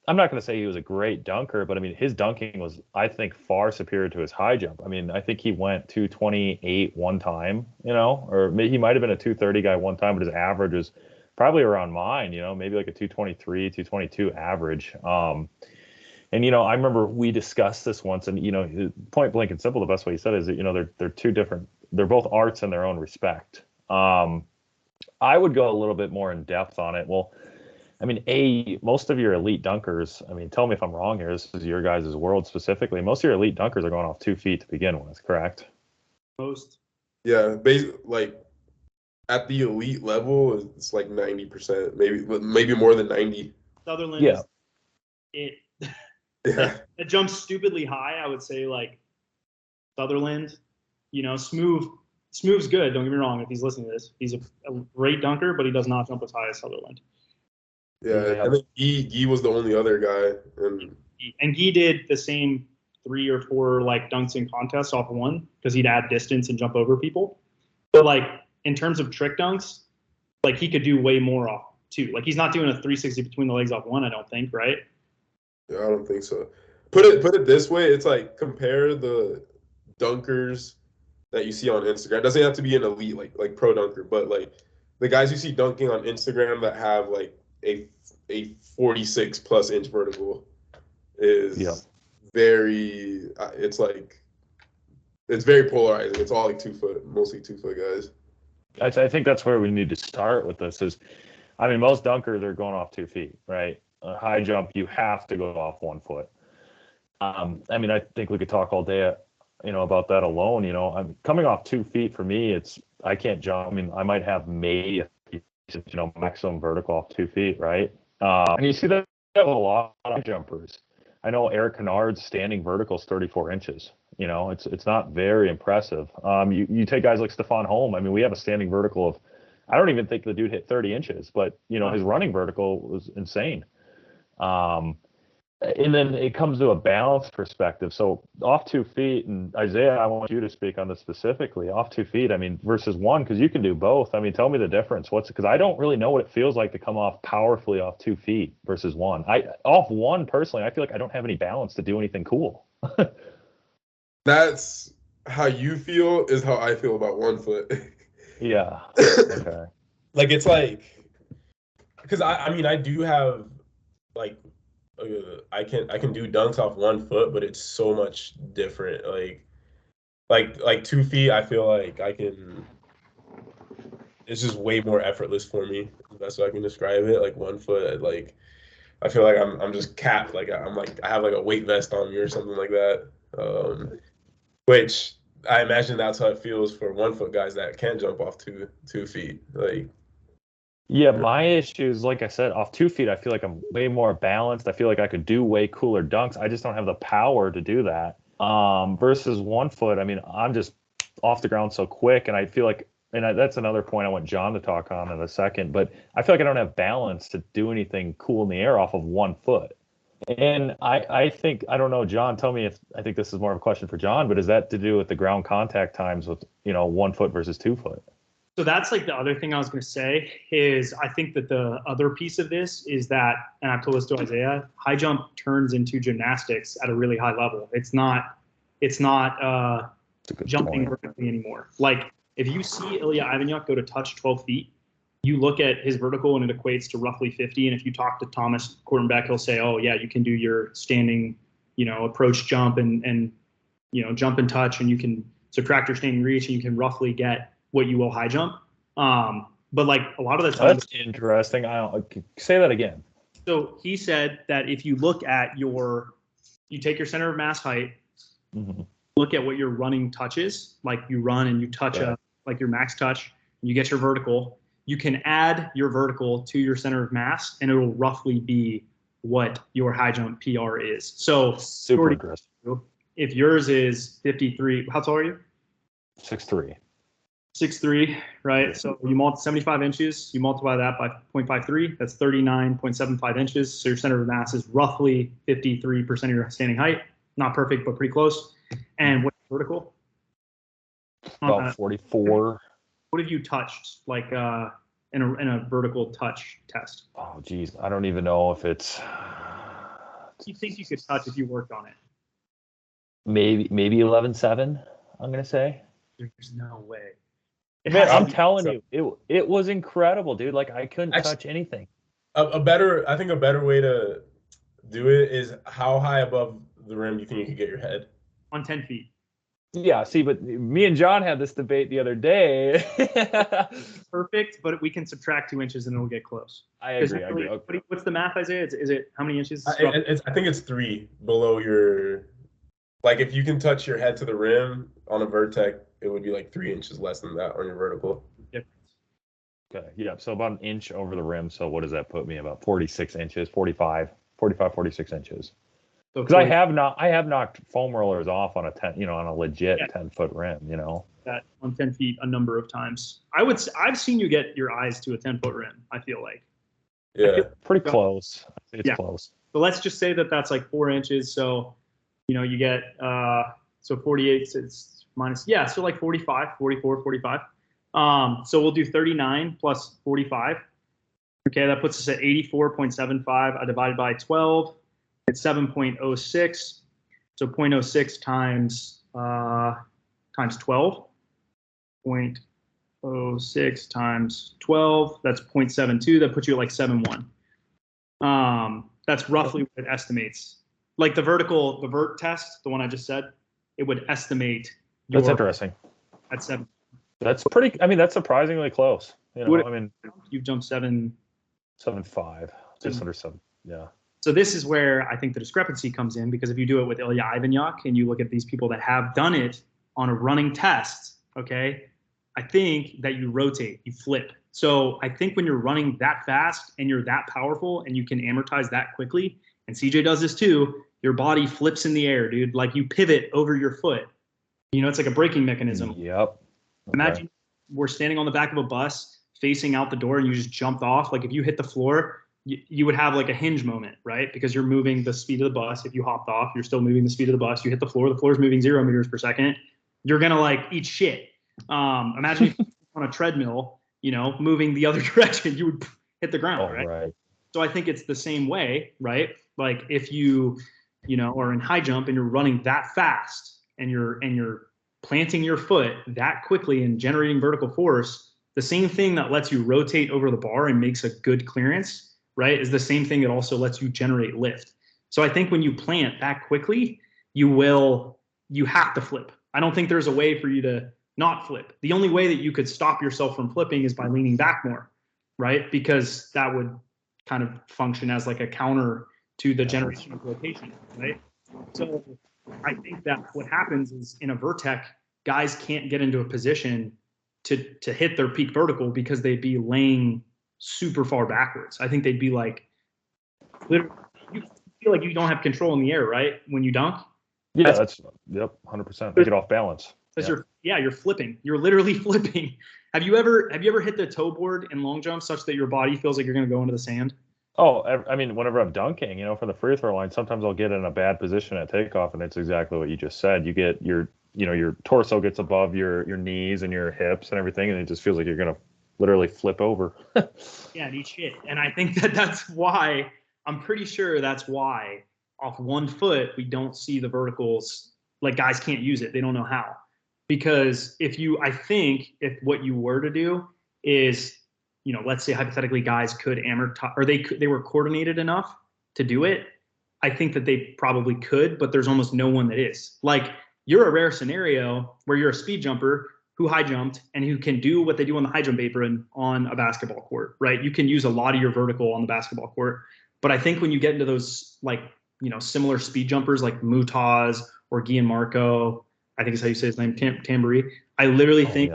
I'm not going to say he was a great dunker, but I mean, his dunking was, I think, far superior to his high jump. I mean, I think he went 228 one time, you know, or he might have been a 230 guy one time, but his average was probably around mine, you know, maybe like a 223, 222 average. And, you know, I remember we discussed this once, and, you know, point blank and simple, the best way he said it is that, you know, they're two different, they're both arts in their own respect. I would go a little bit more in depth on it. Well, I mean, most of your elite dunkers, I mean, tell me if I'm wrong here, this is your guys' world specifically, most of your elite dunkers are going off 2 feet to begin with, correct? Most. Yeah, like at the elite level, it's like 90%, maybe more than 90. Sutherland, yeah. It jumps stupidly high. I would say like Sutherland, you know, Smooth's good. Don't get me wrong. If he's listening to this, he's a great dunker, but he does not jump as high as Sutherland. Yeah, I think Guy was the only other guy, and Guy did the same 3 or 4 like dunks in contests off one because he'd add distance and jump over people. But like in terms of trick dunks, like he could do way more off 2. Like he's not doing a 360 between the legs off 1, I don't think, right? Yeah, I don't think so. Put it this way, it's like compare the dunkers that you see on Instagram. It doesn't have to be an elite like pro dunker, but like the guys you see dunking on Instagram that have like a 46 plus inch vertical is very it's very polarizing. It's all like 2 foot, mostly 2 foot guys. I think that's where we need to start with this is, I mean, most dunkers are going off 2 feet, right? A high jump, you have to go off 1 foot. I mean, I think we could talk all day, about that alone. I'm coming off 2 feet for me. I can't jump. I mean, I might have maybe, maximum vertical off 2 feet, right? And you see that with a lot of jumpers. I know Eric Kennard's standing vertical is 34 inches. It's not very impressive. You take guys like Stefan Holm. I mean, we have a standing vertical of, I don't even think the dude hit 30 inches, but his running vertical was insane. And then it comes to a balance perspective. So off 2 feet, and Isaiah, I want you to speak on this specifically. Off 2 feet, I mean, versus one, because you can do both. I mean, tell me the difference. Because I don't really know what it feels like to come off powerfully off 2 feet versus one. Off one, personally, I feel like I don't have any balance to do anything cool. That's how you feel is how I feel about 1 foot. Yeah. Okay. Like, it's like, because I mean, I do have like, I can do dunks off 1 foot, but it's so much different. Like 2 feet, I feel like I can. It's just way more effortless for me. That's how I can describe it. Like 1 foot, like I feel like I'm just capped. Like I have like a weight vest on me or something like that. Which I imagine that's how it feels for 1 foot guys that can't jump off 2 feet. Like. Yeah, my issue is, like I said, off 2 feet, I feel like I'm way more balanced. I feel like I could do way cooler dunks. I just don't have the power to do that. Versus 1 foot, I mean, I'm just off the ground so quick, and I feel like, that's another point I want John to talk on in a second, but I feel like I don't have balance to do anything cool in the air off of 1 foot. And I think, I don't know, John, tell me if, I think this is more of a question for John, but is that to do with the ground contact times with, 1 foot versus 2 foot? So that's like the other thing I was going to say is I think that the other piece of this is that, and I've told this to Isaiah, high jump turns into gymnastics at a really high level. It's not jumping vertically anymore. Like if you see Ilya Ivanyuk go to touch 12 feet, you look at his vertical and it equates to roughly 50. And if you talk to Thomas Kortenbeck, he'll say, oh yeah, you can do your standing, approach jump and jump and touch, and you can subtract your standing reach and you can roughly get what you will high jump. But like a lot of the time, that's interesting. I say that again. So he said that if you look at you take your center of mass height, look at what your running touch is, like you run and you touch like your max touch, and you get your vertical, you can add your vertical to your center of mass and it'll roughly be what your high jump PR is. So super interesting. If yours is 53, how tall are you? 6'3". 6'3", right? So you 75 inches, you multiply that by 0.53, that's 39.75 inches. So your center of mass is roughly 53% of your standing height. Not perfect, but pretty close. And what's vertical? About 44. What have you touched, like in a vertical touch test? Oh, geez, I don't even know if it's. You think you could touch if you worked on it? Maybe 11.7. I'm gonna say. There's no way. Man, I'm telling you, it was incredible, dude. Like I couldn't touch anything. I think a better way to do it is how high above the rim you think you could get your head? On 10 feet. Yeah, see, but me and John had this debate the other day. Perfect, but we can subtract 2 inches and it'll get close. I agree. What's the math, Isaiah? Is it how many inches? I think it's 3 below your. Like if you can touch your head to the rim on a vertex, it would be like 3 inches less than that on your vertical. Okay, yeah, so about an inch over the rim. So what does that put me? About 46 inches, 46 inches. Because I have knocked foam rollers off on a legit 10-foot rim. That on 10 feet a number of times. I've seen you get your eyes to a 10-foot rim. I feel like. Yeah, pretty close. It's close. So let's just say that that's like 4 inches. So, you get so 48. It's minus so like 45, 44, 45. So we'll do 39 plus 45. Okay, that puts us at 84.75. I divided by 12. It's 7.06. So 0.06 times 12. 0.06 times 12. That's 0.72. That puts you at like 7.1. That's roughly what it estimates. Like the vert test, the one I just said, it would estimate your. That's interesting. At 7. That's pretty. I mean, that's surprisingly close. You know, I mean, you've jumped 7.5, just under 7. Yeah. So this is where I think the discrepancy comes in, because if you do it with Ilya Ivanchuk and you look at these people that have done it on a running test, okay, I think that you rotate, you flip. So I think when you're running that fast and you're that powerful and you can amortize that quickly, and CJ does this too, your body flips in the air, dude. Like you pivot over your foot. You know, it's like a braking mechanism. Yep. Okay. Imagine we're standing on the back of a bus facing out the door and you just jumped off. Like if you hit the floor, you would have like a hinge moment, right? Because you're moving the speed of the bus. If you hopped off, you're still moving the speed of the bus. You hit the floor's moving 0 meters per second. You're going to like eat shit. Imagine if you're on a treadmill, you know, moving the other direction, you would hit the ground, right? So I think it's the same way, right? Like if you know, are in high jump and you're running that fast and you're planting your foot that quickly and generating vertical force, the same thing that lets you rotate over the bar and makes a good clearance, right, is the same thing that also lets you generate lift. So I think when you plant that quickly, you have to flip. I don't think there's a way for you to not flip. The only way that you could stop yourself from flipping is by leaning back more, right? Because that would kind of function as like a counter to the generation of rotation, right? So I think that what happens is in a vertec, guys can't get into a position to hit their peak vertical because they'd be laying super far backwards. I think they'd be like, literally, you feel like you don't have control in the air, right? When you dunk. Yeah, that's 100%. They get off balance. Because you're flipping. You're literally flipping. Have you ever hit the toe board in long jump such that your body feels like you're going to go into the sand? Oh, I mean, whenever I'm dunking, you know, from the free throw line, sometimes I'll get in a bad position at takeoff, and it's exactly what you just said. You get your torso gets above your knees and your hips and everything, and it just feels like you're going to literally flip over. Yeah, and eat shit. And I think that's why, I'm pretty sure that's why off one foot we don't see the verticals. Like guys can't use it. They don't know how. Because I think if what you were to do is, you know, let's say hypothetically guys could amortize, or they were coordinated enough to do it, I think that they probably could, but there's almost no one that is. Like you're a rare scenario where you're a speed jumper who high jumped and who can do what they do on the high jump apron on a basketball court, right? You can use a lot of your vertical on the basketball court. But I think when you get into those, like, you know, similar speed jumpers like Mutaz or Gianmarco, I think is how you say his name, Tamburi, I literally think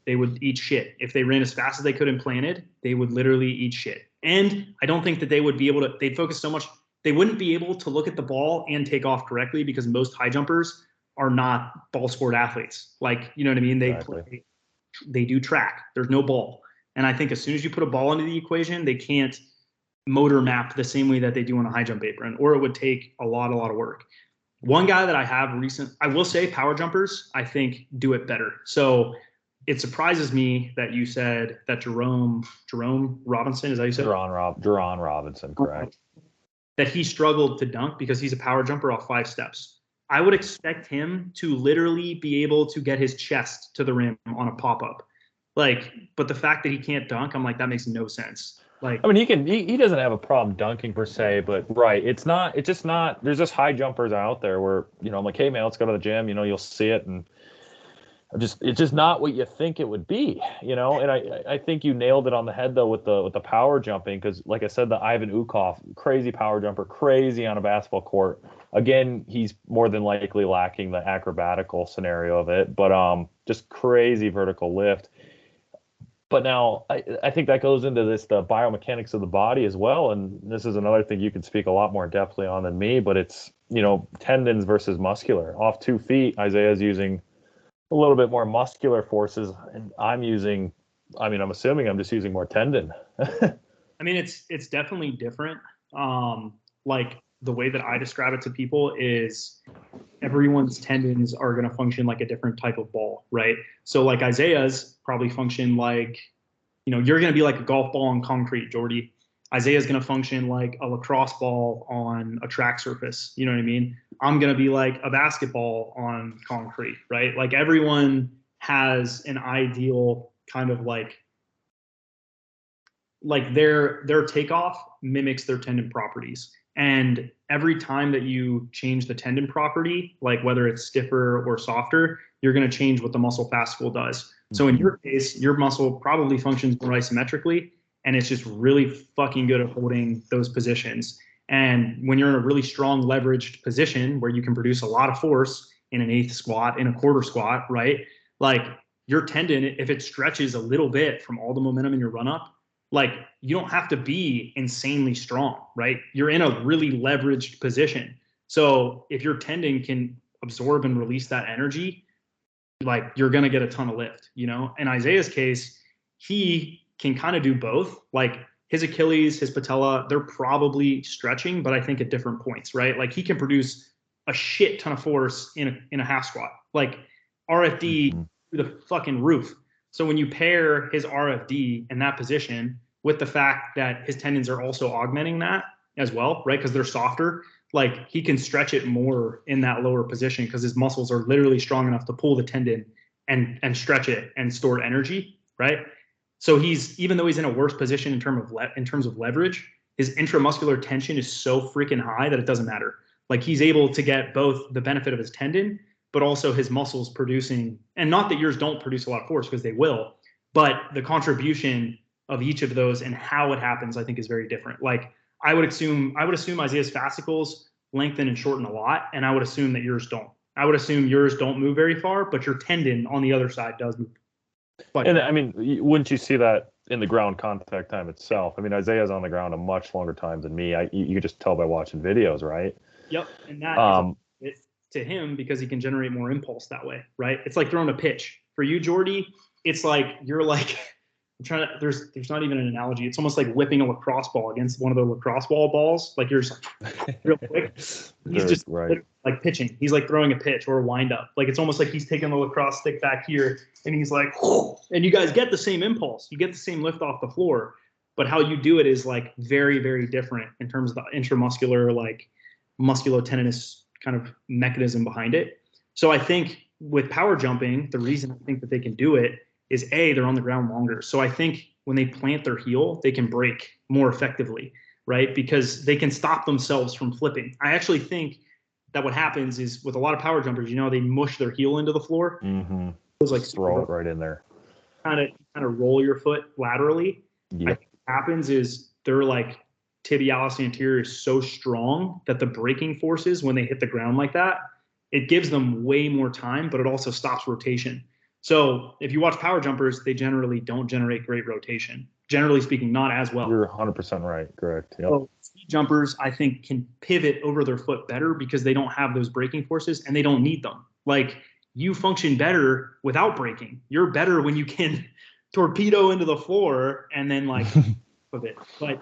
they would eat shit. If they ran as fast as they could and planted, they would literally eat shit. And I don't think that they would be able to, they'd focus so much, they wouldn't be able to look at the ball and take off correctly because most high jumpers are not ball sport athletes. Like, you know what I mean? They do track. There's no ball. And I think as soon as you put a ball into the equation, they can't motor map the same way that they do on a high jump apron, or it would take a lot of work. One guy that I have I will say power jumpers, I think do it better. So it surprises me that you said that Jerome Robinson, is that you said? Jerron Robinson, correct. That he struggled to dunk because he's a power jumper off 5 steps. I would expect him to literally be able to get his chest to the rim on a pop-up. Like, but the fact that he can't dunk, I'm like, that makes no sense. Like, I mean, he doesn't have a problem dunking per se, but it's just not, there's just high jumpers out there where, you know, I'm like, hey man, let's go to the gym, you know, you'll see it. And it's just not what you think it would be, you know? And I think you nailed it on the head though, with the power jumping. Cause like I said, the Ivan Ukov, crazy power jumper, crazy on a basketball court. Again, he's more than likely lacking the acrobatical scenario of it, but just crazy vertical lift. But now I think that goes into the biomechanics of the body as well. And this is another thing you can speak a lot more depthly on than me, but it's, you know, tendons versus muscular. Off 2 feet, Isaiah's using a little bit more muscular forces, and I'm assuming I'm just using more tendon. I mean, it's definitely different. Like the way that I describe it to people is everyone's tendons are going to function like a different type of ball, right? So like Isaiah's probably function like, you know, you're going to be like a golf ball on concrete, Jordy. Isaiah's going to function like a lacrosse ball on a track surface. You know what I mean? I'm going to be like a basketball on concrete, right? Like everyone has an ideal kind of like their takeoff mimics their tendon properties. And every time that you change the tendon property, like whether it's stiffer or softer, you're going to change what the muscle fascicle does. So in your case, your muscle probably functions more isometrically, and it's just really fucking good at holding those positions. And when you're in a really strong leveraged position where you can produce a lot of force in an eighth squat, in a quarter squat, right? Like your tendon, if it stretches a little bit from all the momentum in your run up, like you don't have to be insanely strong, right? You're in a really leveraged position. So if your tendon can absorb and release that energy, like you're going to get a ton of lift, you know? In Isaiah's case, he can kind of do both. Like his Achilles, his patella, they're probably stretching, but I think at different points, right? Like he can produce a shit ton of force in a half squat, like RFD through the fucking roof. So when you pair his RFD in that position with the fact that his tendons are also augmenting that as well, right? Because they're softer, like he can stretch it more in that lower position because his muscles are literally strong enough to pull the tendon and stretch it and store energy, right? So he's, even though he's in a worse position in terms of leverage, his intramuscular tension is so freaking high that it doesn't matter. Like he's able to get both the benefit of his tendon, but also his muscles producing, and not that yours don't produce a lot of force because they will, but the contribution of each of those and how it happens, I think is very different. Like I would assume Isaiah's fascicles lengthen and shorten a lot, and I would assume that yours don't. I would assume yours don't move very far, but your tendon on the other side does move. And I mean, wouldn't you see that in the ground contact time itself? I mean, Isaiah's on the ground a much longer time than me. You just tell by watching videos, right? Yep, and that is to him because he can generate more impulse that way, right? It's like throwing a pitch. For you, Jordy, it's like you're like I'm trying to. There's not even an analogy. It's almost like whipping a lacrosse ball against one of the lacrosse balls. Like you're just like, real quick. He's just right. like pitching. He's like throwing a pitch or a wind up. Like it's almost like he's taking the lacrosse stick back here and he's like, oh, and you guys get the same impulse. You get the same lift off the floor, but how you do it is like very, very different in terms of the intramuscular, like musculotendinous kind of mechanism behind it. So I think with power jumping, the reason I think that they can do it is they're on the ground longer. So I think when they plant their heel, they can break more effectively, right? Because they can stop themselves from flipping. I actually think that what happens is with a lot of power jumpers, you know, they mush their heel into the floor. Mm-hmm. It's like throw it right in there. Kind of roll your foot laterally. Yep. I think what happens is they're like tibialis anterior is so strong that the braking forces when they hit the ground like that, it gives them way more time, but it also stops rotation. So if you watch power jumpers, they generally don't generate great rotation. Generally speaking, not as well. You're 100% right. Correct. Yep. So speed jumpers, I think, can pivot over their foot better because they don't have those braking forces and they don't need them. Like you function better without braking. You're better when you can torpedo into the floor and then like of it. But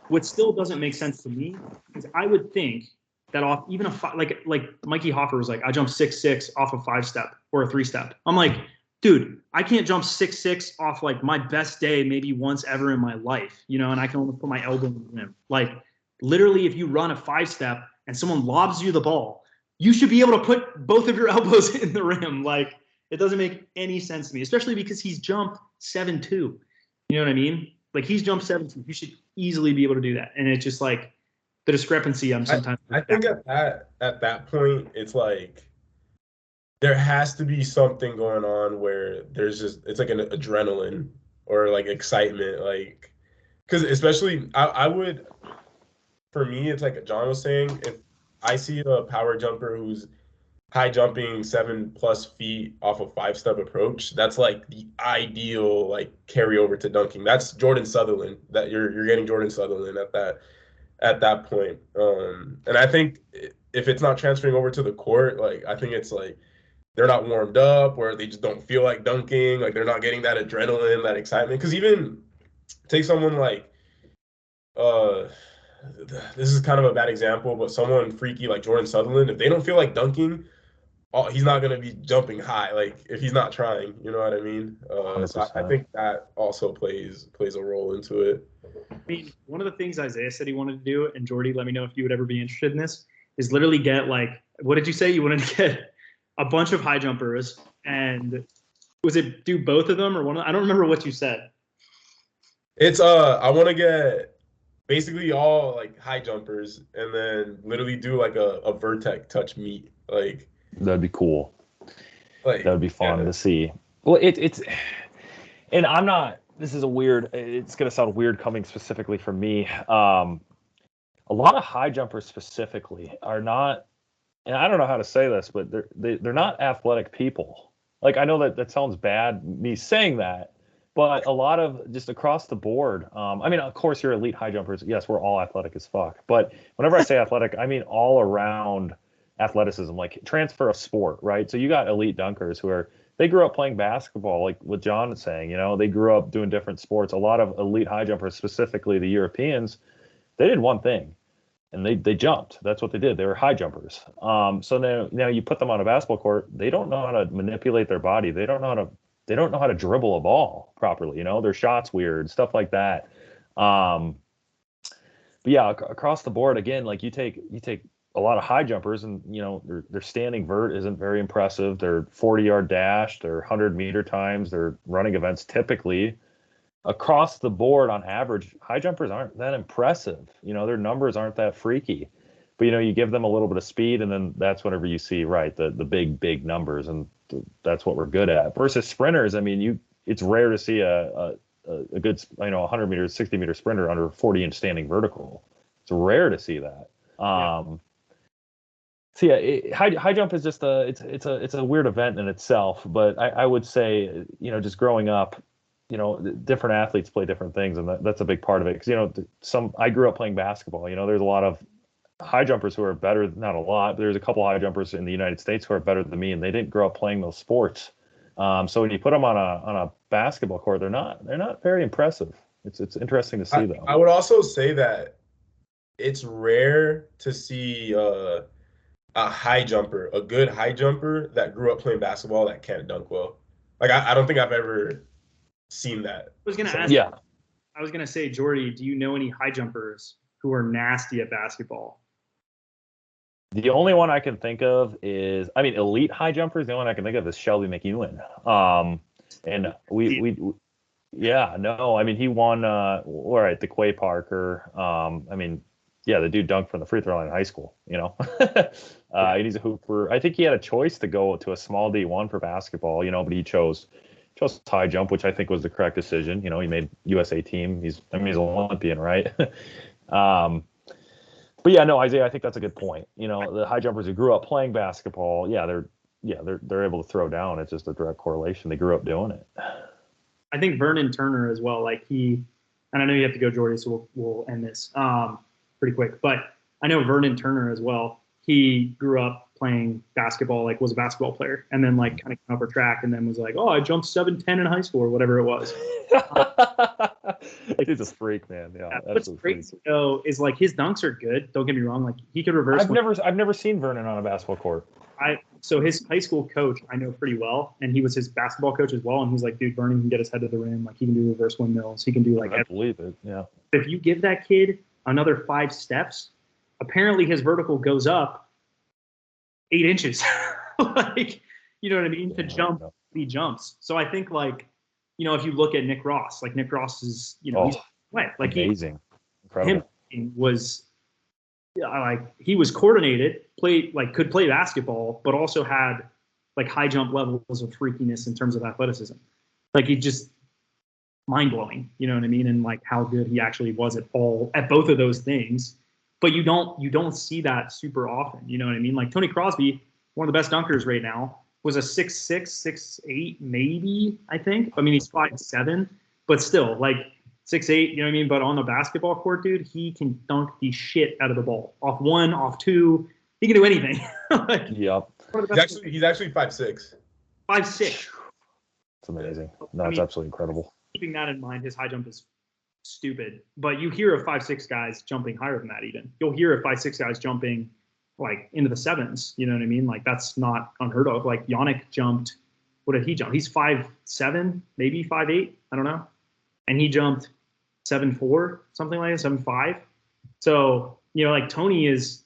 what still doesn't make sense to me is I would think that off even like Mikey Hoffer was like, I jump 6'6" off a 5-step or a 3-step. I'm like, dude, I can't jump 6'6" off like my best day maybe once ever in my life, you know, and I can only put my elbow in the rim. Like literally if you run a 5-step and someone lobs you the ball, you should be able to put both of your elbows in the rim. Like it doesn't make any sense to me, especially because he's jumped 7'2". You know what I mean? Like he's jumped 7'2". You should easily be able to do that. And it's just like the discrepancy I'm sometimes. I think at that point, it's like there has to be something going on where it's like an adrenaline or like excitement, like because especially I would, for me, it's like John was saying, if I see a power jumper who's high jumping 7+ feet off a 5-step approach, that's like the ideal like carryover to dunking. That's Jordan Sutherland. That you're getting Jordan Sutherland at that point. And I think if it's not transferring over to the court, like I think it's like they're not warmed up or they just don't feel like dunking, like they're not getting that adrenaline, that excitement. Because even take someone like this is kind of a bad example, but someone freaky like Jordan Sutherland, if they don't feel like dunking, he's not going to be jumping high, like if he's not trying, you know what I mean? So I think that also plays a role into it. I mean, one of the things Isaiah said he wanted to do, and Jordy, let me know if you would ever be interested in this, is literally get like, what did you say? You wanted to get a bunch of high jumpers and Was it do both of them or one? I don't remember what you said. It's I want to get basically all like high jumpers and then literally do like a vertex touch meet. That'd be cool. Like That would be fun to see. Well, it's, and I'm not. This is a weird. It's gonna sound weird coming specifically from me. A lot of high jumpers specifically are not, and I don't know how to say this, but they're not athletic people. Like I know that sounds bad me saying that, but a lot of just across the board. I mean, of course, you're elite high jumpers. Yes, we're all athletic as fuck. But whenever I say athletic, I mean all around athleticism, like transfer of sport, right? So you got elite dunkers who are they grew up playing basketball, like what John is saying. They grew up doing different sports. A lot of elite high jumpers, specifically the Europeans, they did one thing, and they jumped. That's what they did. They were high jumpers. So now you put them on a basketball court. They don't know how to manipulate their body. They don't know how to dribble a ball properly. Their shots weird, stuff like that. But yeah, across the board, again, like you take a lot of high jumpers, and their standing vert isn't very impressive. Their 40-yard dash, their 100-meter times, their running events typically across the board on average, high jumpers aren't that impressive. Their numbers aren't that freaky. But you give them a little bit of speed, and then that's whenever you see the big numbers, and that's what we're good at. Versus sprinters, I mean, it's rare to see a good 100-meter, 60-meter sprinter under 40-inch standing vertical. It's rare to see that. So yeah, high jump is just it's a weird event in itself. But I would say just growing up, different athletes play different things, and that's a big part of it. Because I grew up playing basketball. There's a lot of high jumpers who are better, not a lot, but there's a couple high jumpers in the United States who are better than me, and they didn't grow up playing those sports. So when you put them on a basketball court, they're not very impressive. It's interesting to see though. I would also say that it's rare to see a high jumper, a good high jumper that grew up playing basketball that can't dunk well. Like I don't think I've ever seen that. I was gonna ask. Yeah. I was gonna say, Jordy, do you know any high jumpers who are nasty at basketball? The only one I can think of is, elite high jumpers. The only one I can think of is Shelby McEwen. And he won. All right, the Quay Parker. The dude dunked from the free throw line in high school. And he's a hooper. I think he had a choice to go to a small D1 for basketball. But he chose high jump, which I think was the correct decision. He made USA team. He's an Olympian, right? But yeah, no, Isaiah, I think that's a good point. The high jumpers who grew up playing basketball, they're able to throw down. It's just a direct correlation. They grew up doing it. I think Vernon Turner as well. And I know you have to go, Jordy, so we'll end this pretty quick. But I know Vernon Turner as well. He grew up playing basketball, was a basketball player, and then kind of came up for track, and then was like, oh, I jumped 7'10" in high school or whatever it was. He's a freak, man. Yeah, what's great though is his dunks are good. Don't get me wrong. He could reverse. I've never seen Vernon on a basketball court. So his high school coach I know pretty well, and he was his basketball coach as well. And he's like, dude, Vernon can get his head to the rim. He can do reverse windmills. He can do I believe it. Yeah. If you give that kid another 5 steps, apparently his vertical goes up 8 inches. You know what I mean? To jump, he jumps. So I think if you look at Nick Ross, Nick Ross is, he's wet. Amazing. Incredible. Him was he was coordinated, could play basketball, but also had high jump levels of freakiness in terms of athleticism. He just mind blowing, you know what I mean? And how good he actually was at both of those things. But you don't see that super often, you know what I mean? Tony Crosby, one of the best dunkers right now, was a 6'6", 6'8", maybe, I think. He's 5'7", but still, 6'8", you know what I mean? But on the basketball court, dude, he can dunk the shit out of the ball. Off 1, off 2, he can do anything. Yep. He's actually 5'6". 5'6". It's amazing. No, it's absolutely incredible. Keeping that in mind, his high jump is stupid. But you hear of 5'6" guys jumping higher than that even. You'll hear of 5'6" guys jumping into the 7s, you know what I mean? That's not unheard of. Yannick jumped, what did he jump? He's 5'7", maybe 5'8", I don't know. And he jumped 7'4", something like that, 7'5". So, Tony is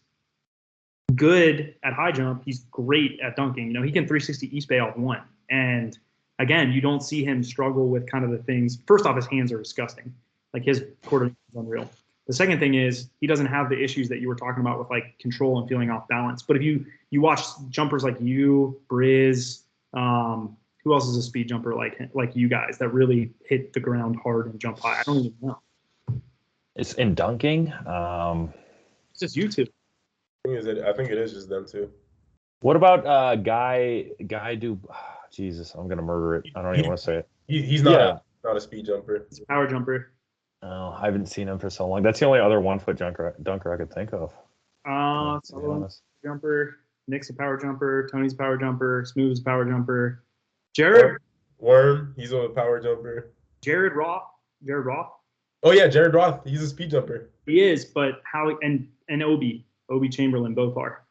good at high jump. He's great at dunking. He can 360 East Bay off 1. And again, you don't see him struggle with kind of the things. First off, his hands are disgusting. Like his coordination is unreal. The second thing is he doesn't have the issues that you were talking about with like control and feeling off balance. But if you watch jumpers like you, Briz, who else is a speed jumper like you guys that really hit the ground hard and jump high? I don't even know. It's in dunking. It's just you two. I think it is just them too. What about Guy Jesus, I'm gonna murder it. I don't even want to say it. He's not a speed jumper. He's a power jumper. Oh, I haven't seen him for so long. That's the only other 1 foot dunker I could think of. Jumper. Nick's a power jumper. Tony's a power jumper. Smooth's a power jumper. Jared Worm, he's a power jumper. Jared Roth. Oh yeah, Jared Roth, he's a speed jumper. He is, but how and Obi Chamberlain both are.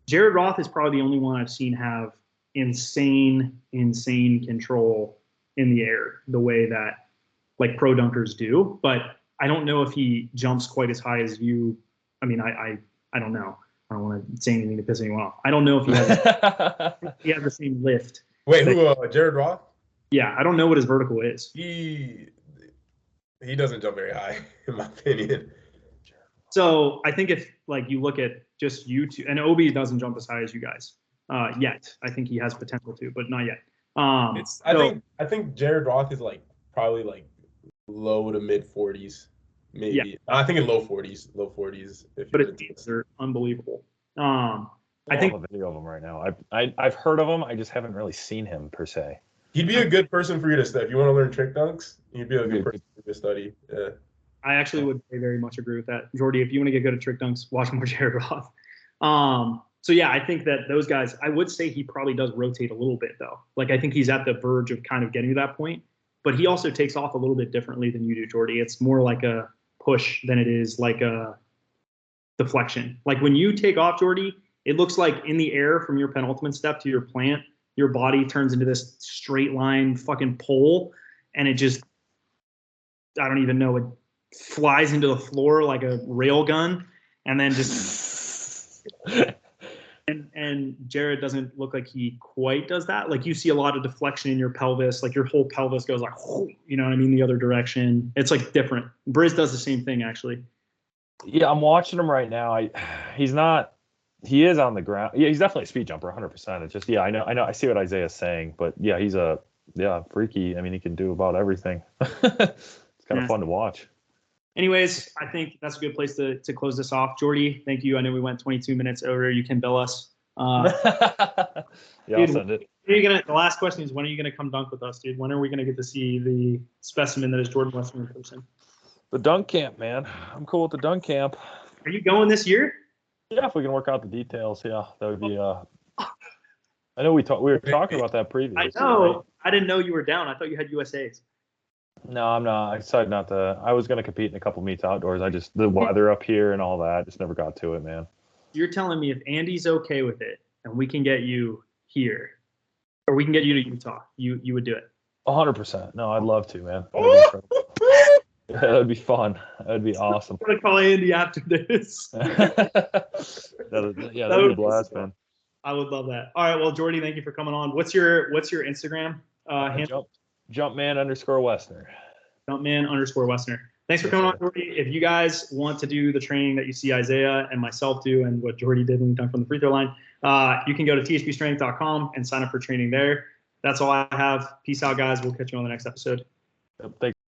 Jared Roth is probably the only one I've seen have insane control in the air the way that like pro dunkers do, but I don't know if he jumps quite as high as you. I mean, I don't know. I don't want to say anything to piss anyone off. I don't know if he has the same lift. Wait, who? Jared Roth? Yeah, I don't know what his vertical is. He doesn't jump very high, in my opinion. So I think if like you look at just you two, and Obi doesn't jump as high as you guys yet. I think he has potential to, but not yet. I think Jared Roth is like probably like low to mid 40s, maybe. Yeah. I think in low 40s. But his feet are unbelievable. I think a video of him right now. I've heard of him. I just haven't really seen him per se. He'd be a good person for you to study. If you want to learn trick dunks, he'd be a good person for you to study. Yeah. I actually would very much agree with that. Jordy, if you want to get good at trick dunks, watch more Jared Roth. So yeah, I think that those guys, I would say he probably does rotate a little bit though. Like I think he's at the verge of kind of getting to that point, but he also takes off a little bit differently than you do, Jordy. It's more like a push than it is like a deflection. Like when you take off, Jordy, it looks like in the air from your penultimate step to your plant, your body turns into this straight line fucking pole, and it just, I don't even know, it flies into the floor like a rail gun, and then just and Jared doesn't look like he quite does that. Like you see a lot of deflection in your pelvis, like your whole pelvis goes like, you know what I mean, the other direction. It's like different. Briz does the same thing actually. Yeah, I'm watching him right now. He is on the ground. Yeah, he's definitely a speed jumper, 100%. It's just, yeah, I know. I see what Isaiah's saying, but yeah, he's freaky. I mean, he can do about everything. It's kind of fun to watch. Anyways, I think that's a good place to close this off. Jordy, thank you. I know we went 22 minutes over. You can bill us. Yeah, dude, I'll send it. The last question is, when are you going to come dunk with us, dude? When are we going to get to see the specimen that is Jordan Wesner in person? The dunk camp, man. I'm cool with the dunk camp. Are you going this year? Yeah, if we can work out the details, yeah, that would be. I know we were talking about that previously. I know. Right? I didn't know you were down. I thought you had USAs. No, I'm not. I decided not to. I was going to compete in a couple meets outdoors. The weather up here and all that, just never got to it, man. You're telling me if Andy's okay with it and we can get you here, or we can get you to Utah, you would do it? 100%. No, I'd love to, man. That would be fun. That would be awesome. I'm going to call Andy after this. That'd be a blast, man. I would love that. All right, well, Jordy, thank you for coming on. What's your Instagram handle? Jumpman_Wesner. Jumpman_Wesner. Thanks for coming on, Jordy. If you guys want to do the training that you see Isaiah and myself do and what Jordy did when he dunked from the free throw line, you can go to THPStrength.com and sign up for training there. That's all I have. Peace out, guys. We'll catch you on the next episode. Thanks.